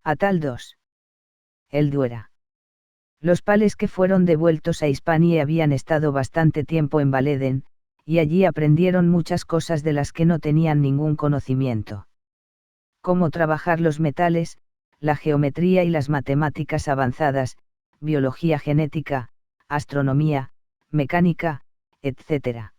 Atal 2. El Duera. Los pales que fueron devueltos a Hispania habían estado bastante tiempo en Valeden, y allí aprendieron muchas cosas de las que no tenían ningún conocimiento. Cómo trabajar los metales, la geometría y las matemáticas avanzadas, biología genética, astronomía, mecánica, etc.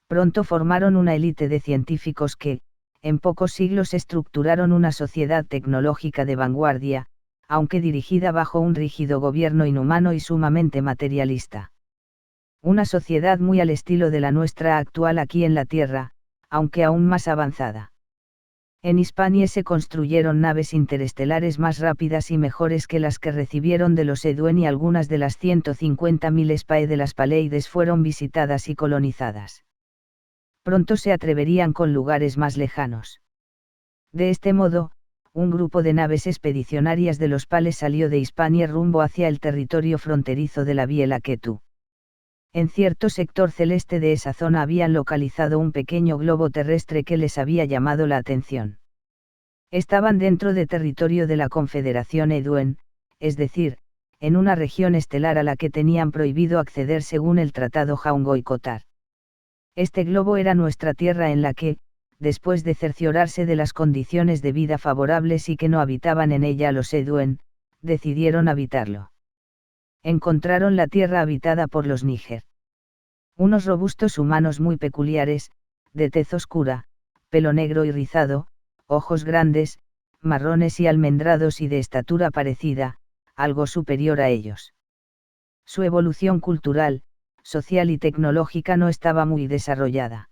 Pronto formaron una élite de científicos que, en pocos siglos estructuraron una sociedad tecnológica de vanguardia, aunque dirigida bajo un rígido gobierno inhumano y sumamente materialista. Una sociedad muy al estilo de la nuestra actual aquí en la Tierra, aunque aún más avanzada. En Hispania se construyeron naves interestelares más rápidas y mejores que las que recibieron de los Eduen, y algunas de las 150.000 SPAE de las Paleides fueron visitadas y colonizadas. Pronto se atreverían con lugares más lejanos. De este modo, un grupo de naves expedicionarias de los Pales salió de Hispania rumbo hacia el territorio fronterizo de la Biela Ketu. En cierto sector celeste de esa zona habían localizado un pequeño globo terrestre que les había llamado la atención. Estaban dentro de territorio de la Confederación Eduen, es decir, en una región estelar a la que tenían prohibido acceder según el Tratado Jaungoy-Kotar. Este globo era nuestra Tierra, en la que, después de cerciorarse de las condiciones de vida favorables y que no habitaban en ella los Eduen, decidieron habitarlo. Encontraron la tierra habitada por los Níger. Unos robustos humanos muy peculiares, de tez oscura, pelo negro y rizado, ojos grandes, marrones y almendrados y de estatura parecida, algo superior a ellos. Su evolución cultural, social y tecnológica no estaba muy desarrollada.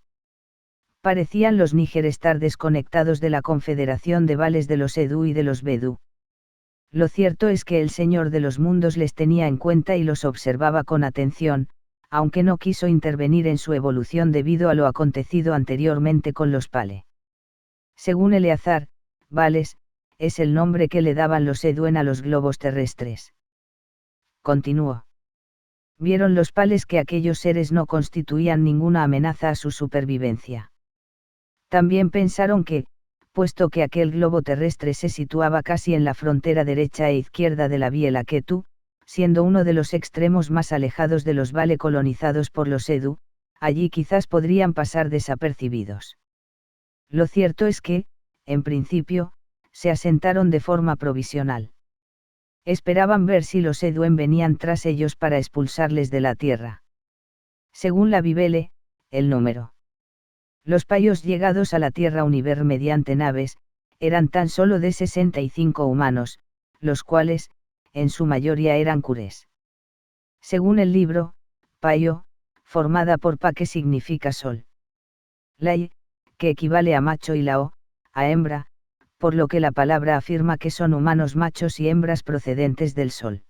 Parecían los Níger estar desconectados de la confederación de vales de los Edu y de los Bedú. Lo cierto es que el Señor de los Mundos les tenía en cuenta y los observaba con atención, aunque no quiso intervenir en su evolución debido a lo acontecido anteriormente con los Pale. Según Eleazar, Vales, es el nombre que le daban los Eduen a los globos terrestres. Continuó. Vieron los Pales que aquellos seres no constituían ninguna amenaza a su supervivencia. También pensaron que, puesto que aquel globo terrestre se situaba casi en la frontera derecha e izquierda de la Biela Ketu, siendo uno de los extremos más alejados de los Vale colonizados por los Edu, allí quizás podrían pasar desapercibidos. Lo cierto es que, en principio, se asentaron de forma provisional. Esperaban ver si los Eduen venían tras ellos para expulsarles de la tierra. Según la Bibele, el número. Los payos llegados a la Tierra Univer mediante naves, eran tan solo de 65 humanos, los cuales, en su mayoría eran cures. Según el libro, payo, formada por pa que significa sol. Lai, que equivale a macho, y lao, a hembra, por lo que la palabra afirma que son humanos machos y hembras procedentes del sol.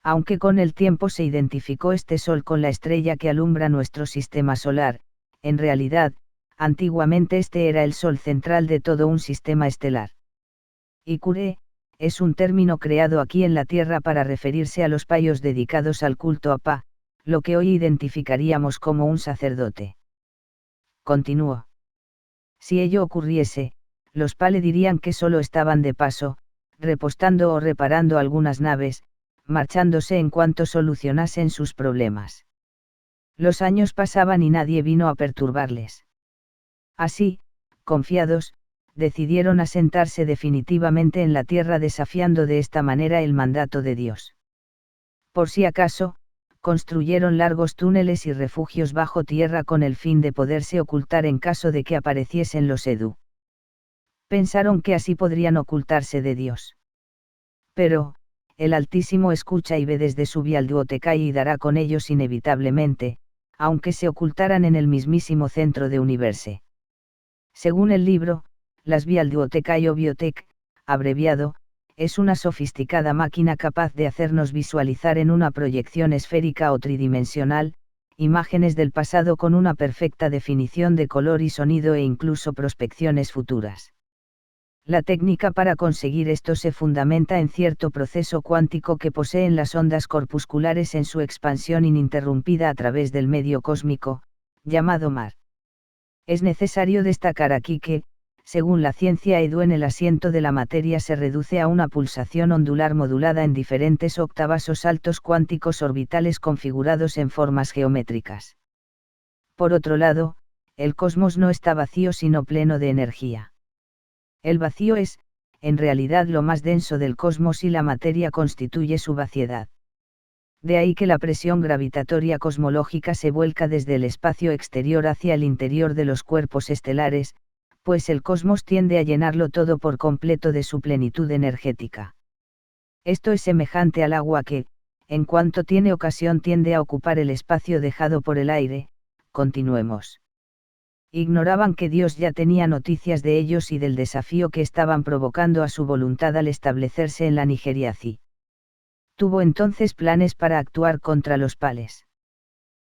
Aunque con el tiempo se identificó este sol con la estrella que alumbra nuestro sistema solar, en realidad, antiguamente este era el sol central de todo un sistema estelar. Ikure, es un término creado aquí en la Tierra para referirse a los payos dedicados al culto a Pa, lo que hoy identificaríamos como un sacerdote. Continuó. Si ello ocurriese, los Pale dirían que solo estaban de paso, repostando o reparando algunas naves, marchándose en cuanto solucionasen sus problemas. Los años pasaban y nadie vino a perturbarles. Así, confiados, decidieron asentarse definitivamente en la tierra, desafiando de esta manera el mandato de Dios. Por si acaso, construyeron largos túneles y refugios bajo tierra con el fin de poderse ocultar en caso de que apareciesen los Edu. Pensaron que así podrían ocultarse de Dios. Pero, el Altísimo escucha y ve desde su Bialduotecai y dará con ellos inevitablemente, aunque se ocultaran en el mismísimo centro de Universe. Según el libro, las Bialduotecai o Biotech, abreviado, es una sofisticada máquina capaz de hacernos visualizar en una proyección esférica o tridimensional, imágenes del pasado con una perfecta definición de color y sonido e incluso prospecciones futuras. La técnica para conseguir esto se fundamenta en cierto proceso cuántico que poseen las ondas corpusculares en su expansión ininterrumpida a través del medio cósmico, llamado mar. Es necesario destacar aquí que, Según la ciencia Eduen, el asiento de la materia se reduce a una pulsación ondular modulada en diferentes octavas o saltos cuánticos orbitales configurados en formas geométricas. Por otro lado, el cosmos no está vacío sino pleno de energía. El vacío es, en realidad, lo más denso del cosmos y la materia constituye su vaciedad. De ahí que la presión gravitatoria cosmológica se vuelca desde el espacio exterior hacia el interior de los cuerpos estelares, pues el cosmos tiende a llenarlo todo por completo de su plenitud energética. Esto es semejante al agua que, en cuanto tiene ocasión, tiende a ocupar el espacio dejado por el aire. Continuemos. Ignoraban que Dios ya tenía noticias de ellos y del desafío que estaban provocando a su voluntad al establecerse en la Nigeriazi. Tuvo entonces planes para actuar contra los Pales.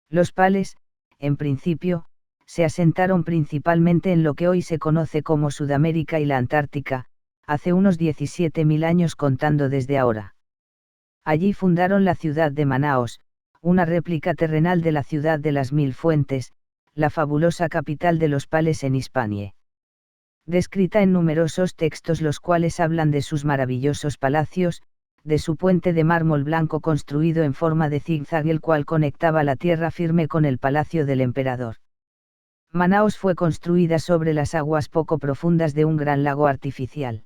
Los Pales, en principio, se asentaron principalmente en lo que hoy se conoce como Sudamérica y la Antártica, hace unos 17.000 años contando desde ahora. Allí fundaron la ciudad de Manaos, una réplica terrenal de la ciudad de las Mil Fuentes, la fabulosa capital de los Pales en Hispanie. Descrita en numerosos textos los cuales hablan de sus maravillosos palacios, de su puente de mármol blanco construido en forma de zigzag, el cual conectaba la tierra firme con el palacio del emperador. Manaos fue construida sobre las aguas poco profundas de un gran lago artificial.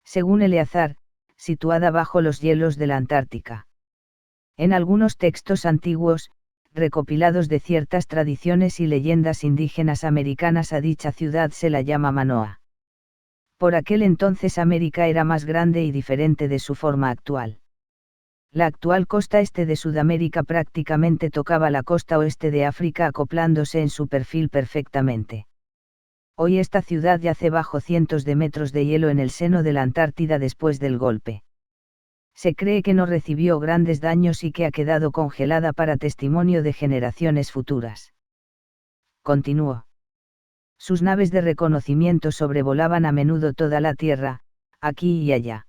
Según Eleazar, situada bajo los hielos de la Antártica. En algunos textos antiguos, recopilados de ciertas tradiciones y leyendas indígenas americanas, a dicha ciudad se la llama Manoa. Por aquel entonces América era más grande y diferente de su forma actual. La actual costa este de Sudamérica prácticamente tocaba la costa oeste de África, acoplándose en su perfil perfectamente. Hoy esta ciudad yace bajo cientos de metros de hielo en el seno de la Antártida después del golpe. Se cree que no recibió grandes daños y que ha quedado congelada para testimonio de generaciones futuras. Continuó. Sus naves de reconocimiento sobrevolaban a menudo toda la Tierra, aquí y allá.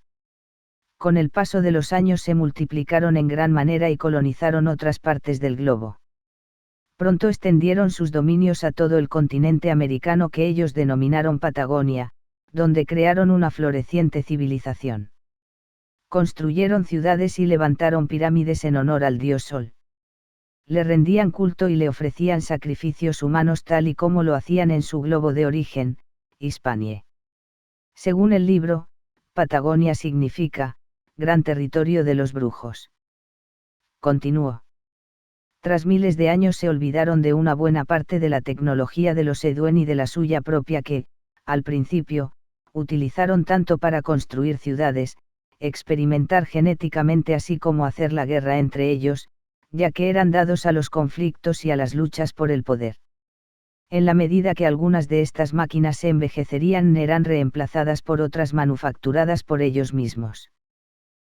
Con el paso de los años se multiplicaron en gran manera y colonizaron otras partes del globo. Pronto extendieron sus dominios a todo el continente americano, que ellos denominaron Patagonia, donde crearon una floreciente civilización. Construyeron ciudades y levantaron pirámides en honor al dios Sol. Le rendían culto y le ofrecían sacrificios humanos tal y como lo hacían en su globo de origen, Hispanie. Según el libro, Patagonia significa, gran territorio de los brujos. Continuó. Tras miles de años se olvidaron de una buena parte de la tecnología de los Eduen y de la suya propia que, al principio, utilizaron tanto para construir ciudades, experimentar genéticamente así como hacer la guerra entre ellos, ya que eran dados a los conflictos y a las luchas por el poder. En la medida que algunas de estas máquinas se envejecerían, eran reemplazadas por otras manufacturadas por ellos mismos.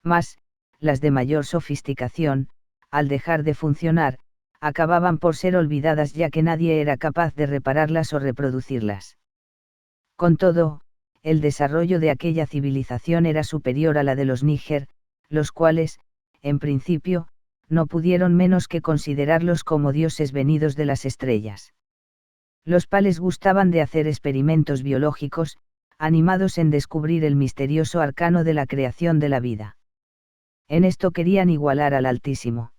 Mas, las de mayor sofisticación, al dejar de funcionar, acababan por ser olvidadas, ya que nadie era capaz de repararlas o reproducirlas. Con todo, el desarrollo de aquella civilización era superior a la de los Níger, los cuales, en principio, no pudieron menos que considerarlos como dioses venidos de las estrellas. Los Pales gustaban de hacer experimentos biológicos, animados en descubrir el misterioso arcano de la creación de la vida. En esto querían igualar al Altísimo.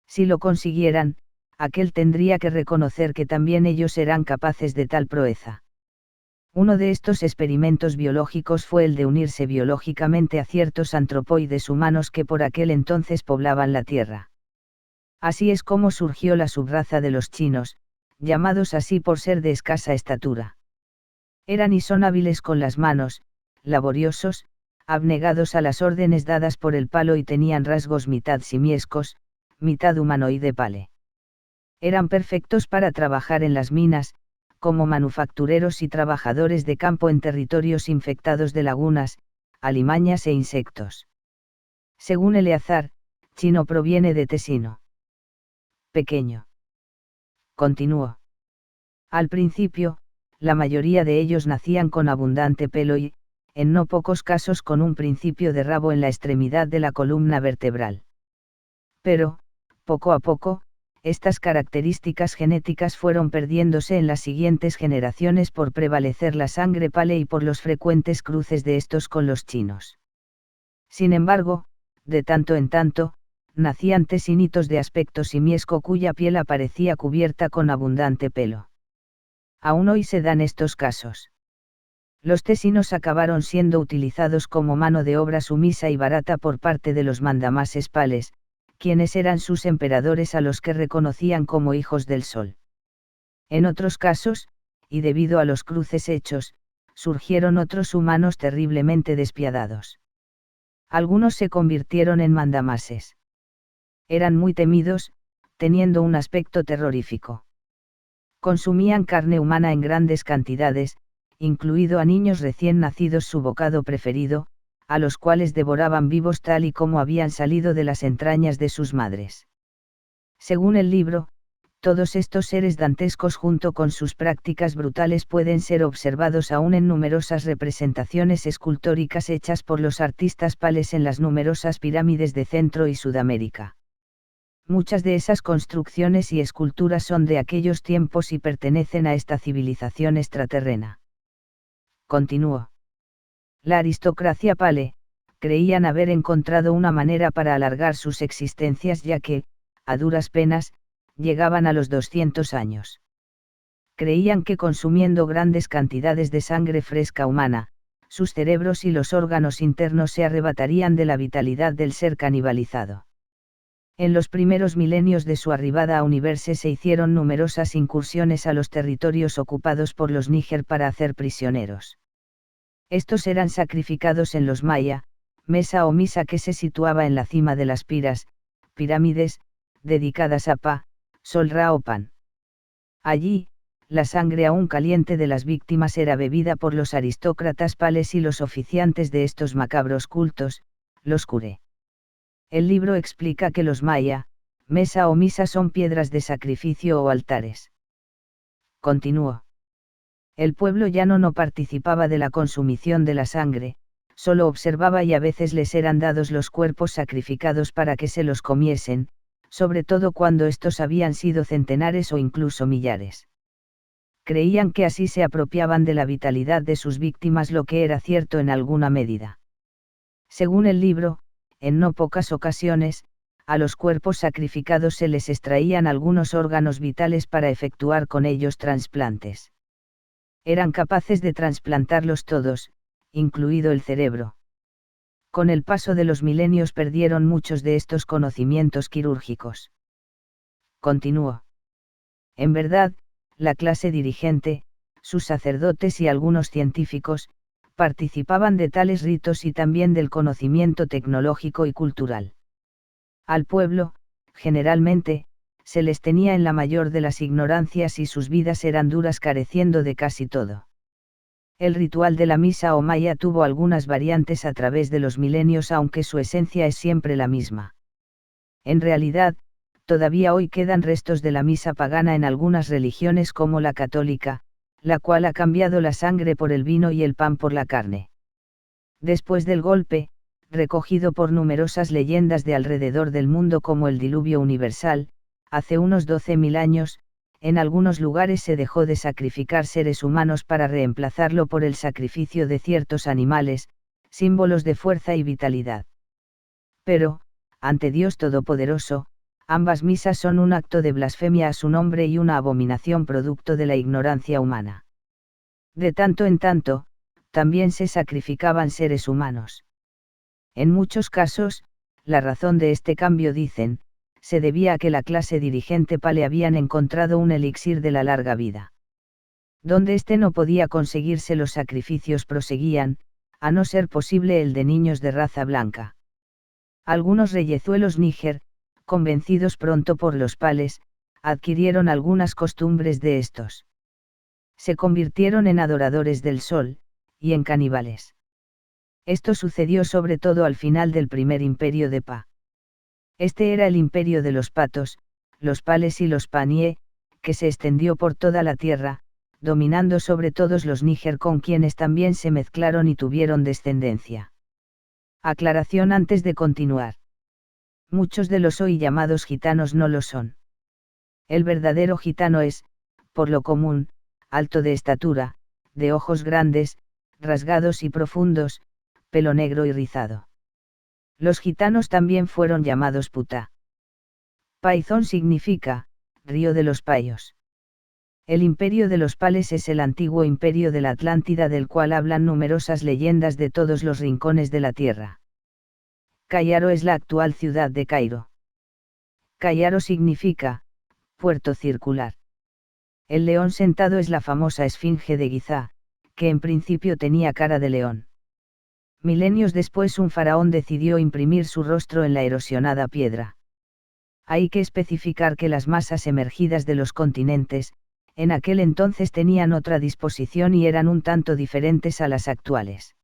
Si lo consiguieran, aquel tendría que reconocer que también ellos eran capaces de tal proeza. Uno de estos experimentos biológicos fue el de unirse biológicamente a ciertos antropoides humanos que por aquel entonces poblaban la Tierra. Así es como surgió la subraza de los chinos, llamados así por ser de escasa estatura. Eran y son hábiles con las manos, laboriosos, abnegados a las órdenes dadas por el palo y tenían rasgos mitad simiescos, mitad humanoide pale. Eran perfectos para trabajar en las minas, como manufactureros y trabajadores de campo en territorios infectados de lagunas, alimañas e insectos. Según Eleazar, chino proviene de tesino. Pequeño. Continuó. Al principio, la mayoría de ellos nacían con abundante pelo y, en no pocos casos, con un principio de rabo en la extremidad de la columna vertebral. Pero, poco a poco, estas características genéticas fueron perdiéndose en las siguientes generaciones por prevalecer la sangre pale y por los frecuentes cruces de estos con los chinos. Sin embargo, de tanto en tanto, nacían tesinitos de aspecto simiesco cuya piel aparecía cubierta con abundante pelo. Aún hoy se dan estos casos. Los tesinos acabaron siendo utilizados como mano de obra sumisa y barata por parte de los mandamases pales, quienes eran sus emperadores a los que reconocían como hijos del sol. En otros casos, y debido a los cruces hechos, surgieron otros humanos terriblemente despiadados. Algunos se convirtieron en mandamases. Eran muy temidos, teniendo un aspecto terrorífico. Consumían carne humana en grandes cantidades, incluido a niños recién nacidos su bocado preferido, a los cuales devoraban vivos tal y como habían salido de las entrañas de sus madres. Según el libro, todos estos seres dantescos junto con sus prácticas brutales pueden ser observados aún en numerosas representaciones escultóricas hechas por los artistas pales en las numerosas pirámides de Centro y Sudamérica. Muchas de esas construcciones y esculturas son de aquellos tiempos y pertenecen a esta civilización extraterrena. Continuó. La aristocracia pale, creían haber encontrado una manera para alargar sus existencias ya que, a duras penas, llegaban a los 200 años. Creían que consumiendo grandes cantidades de sangre fresca humana, sus cerebros y los órganos internos se arrebatarían de la vitalidad del ser canibalizado. En los primeros milenios de su arribada a Universe se hicieron numerosas incursiones a los territorios ocupados por los níger para hacer prisioneros. Estos eran sacrificados en los Maya, Mesa o Misa que se situaba en la cima de las pirámides, dedicadas a Pa, Sol Ra o Pan. Allí, la sangre aún caliente de las víctimas era bebida por los aristócratas pales y los oficiantes de estos macabros cultos, los cure. El libro explica que los Maya, Mesa o Misa son piedras de sacrificio o altares. Continuó. El pueblo llano no participaba de la consumición de la sangre, solo observaba y a veces les eran dados los cuerpos sacrificados para que se los comiesen, sobre todo cuando estos habían sido centenares o incluso millares. Creían que así se apropiaban de la vitalidad de sus víctimas, lo que era cierto en alguna medida. Según el libro, en no pocas ocasiones, a los cuerpos sacrificados se les extraían algunos órganos vitales para efectuar con ellos trasplantes. Eran capaces de trasplantarlos todos, incluido el cerebro. Con el paso de los milenios perdieron muchos de estos conocimientos quirúrgicos. Continuó. En verdad, la clase dirigente, sus sacerdotes y algunos científicos, participaban de tales ritos y también del conocimiento tecnológico y cultural. Al pueblo, generalmente, se les tenía en la mayor de las ignorancias y sus vidas eran duras careciendo de casi todo. El ritual de la misa o maya tuvo algunas variantes a través de los milenios aunque su esencia es siempre la misma. En realidad, todavía hoy quedan restos de la misa pagana en algunas religiones como la católica, la cual ha cambiado la sangre por el vino y el pan por la carne. Después del golpe, recogido por numerosas leyendas de alrededor del mundo como el diluvio universal, hace unos 12.000 años, en algunos lugares se dejó de sacrificar seres humanos para reemplazarlo por el sacrificio de ciertos animales, símbolos de fuerza y vitalidad. Pero, ante Dios Todopoderoso, ambas misas son un acto de blasfemia a su nombre y una abominación producto de la ignorancia humana. De tanto en tanto, también se sacrificaban seres humanos. En muchos casos, la razón de este cambio, dicen, se debía a que la clase dirigente pale habían encontrado un elixir de la larga vida. Donde éste no podía conseguirse, los sacrificios proseguían, a no ser posible el de niños de raza blanca. Algunos reyezuelos níger, convencidos pronto por los pales, adquirieron algunas costumbres de estos. Se convirtieron en adoradores del sol, y en caníbales. Esto sucedió sobre todo al final del primer imperio de Pa. Este era el imperio de los patos, los pales y los panie, que se extendió por toda la tierra, dominando sobre todos los níger con quienes también se mezclaron y tuvieron descendencia. Aclaración antes de continuar. Muchos de los hoy llamados gitanos no lo son. El verdadero gitano es, por lo común, alto de estatura, de ojos grandes, rasgados y profundos, pelo negro y rizado. Los gitanos también fueron llamados puta. Paizón significa, río de los payos. El imperio de los Pales es el antiguo imperio de la Atlántida del cual hablan numerosas leyendas de todos los rincones de la tierra. Caiaro es la actual ciudad de Cairo. Caiaro significa, puerto circular. El león sentado es la famosa esfinge de Gizá, que en principio tenía cara de león. Milenios después un faraón decidió imprimir su rostro en la erosionada piedra. Hay que especificar que las masas emergidas de los continentes, en aquel entonces tenían otra disposición y eran un tanto diferentes a las actuales.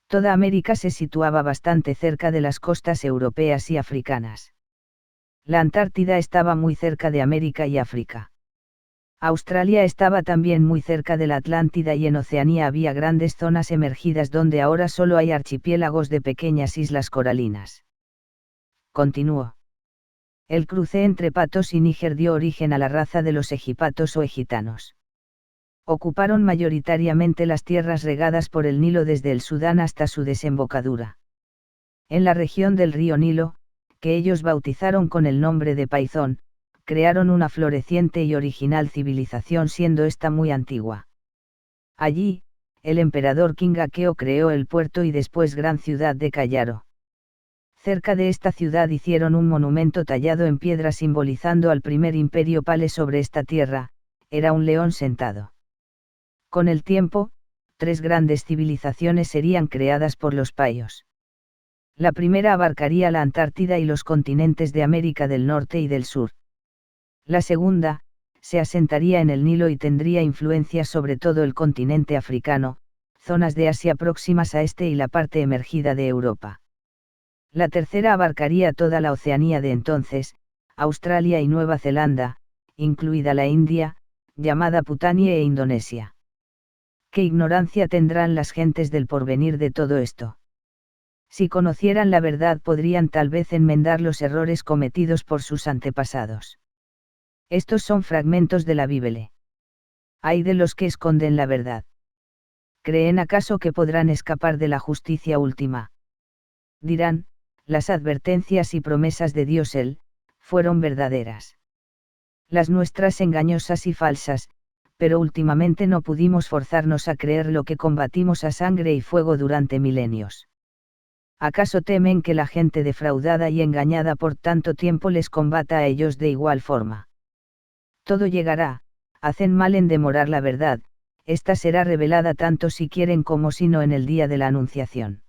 Toda América se situaba bastante cerca de las costas europeas y africanas. La Antártida estaba muy cerca de América y África. Australia estaba también muy cerca de la Atlántida y en Oceanía había grandes zonas emergidas donde ahora solo hay archipiélagos de pequeñas islas coralinas. Continuó. El cruce entre patos y níger dio origen a la raza de los egipatos o egitanos. Ocuparon mayoritariamente las tierras regadas por el Nilo desde el Sudán hasta su desembocadura. En la región del río Nilo, que ellos bautizaron con el nombre de Paizón, crearon una floreciente y original civilización siendo esta muy antigua. Allí, el emperador Kingakeo creó el puerto y después gran ciudad de Callaro. Cerca de esta ciudad hicieron un monumento tallado en piedra simbolizando al primer imperio Pale sobre esta tierra, era un león sentado. Con el tiempo, 3 grandes civilizaciones serían creadas por los payos. La primera abarcaría la Antártida y los continentes de América del Norte y del Sur. La segunda, se asentaría en el Nilo y tendría influencia sobre todo el continente africano, zonas de Asia próximas a este y la parte emergida de Europa. La tercera abarcaría toda la Oceanía de entonces, Australia y Nueva Zelanda, incluida la India, llamada Putanie e Indonesia. ¿Qué ignorancia tendrán las gentes del porvenir de todo esto? Si conocieran la verdad podrían tal vez enmendar los errores cometidos por sus antepasados. Estos son fragmentos de la Biblia. Ay de los que esconden la verdad. ¿Creen acaso que podrán escapar de la justicia última? Dirán, las advertencias y promesas de Dios fueron verdaderas. Las nuestras engañosas y falsas, pero últimamente no pudimos forzarnos a creer lo que combatimos a sangre y fuego durante milenios. ¿Acaso temen que la gente defraudada y engañada por tanto tiempo les combata a ellos de igual forma? Todo llegará, hacen mal en demorar la verdad, esta será revelada tanto si quieren como si no en el día de la anunciación.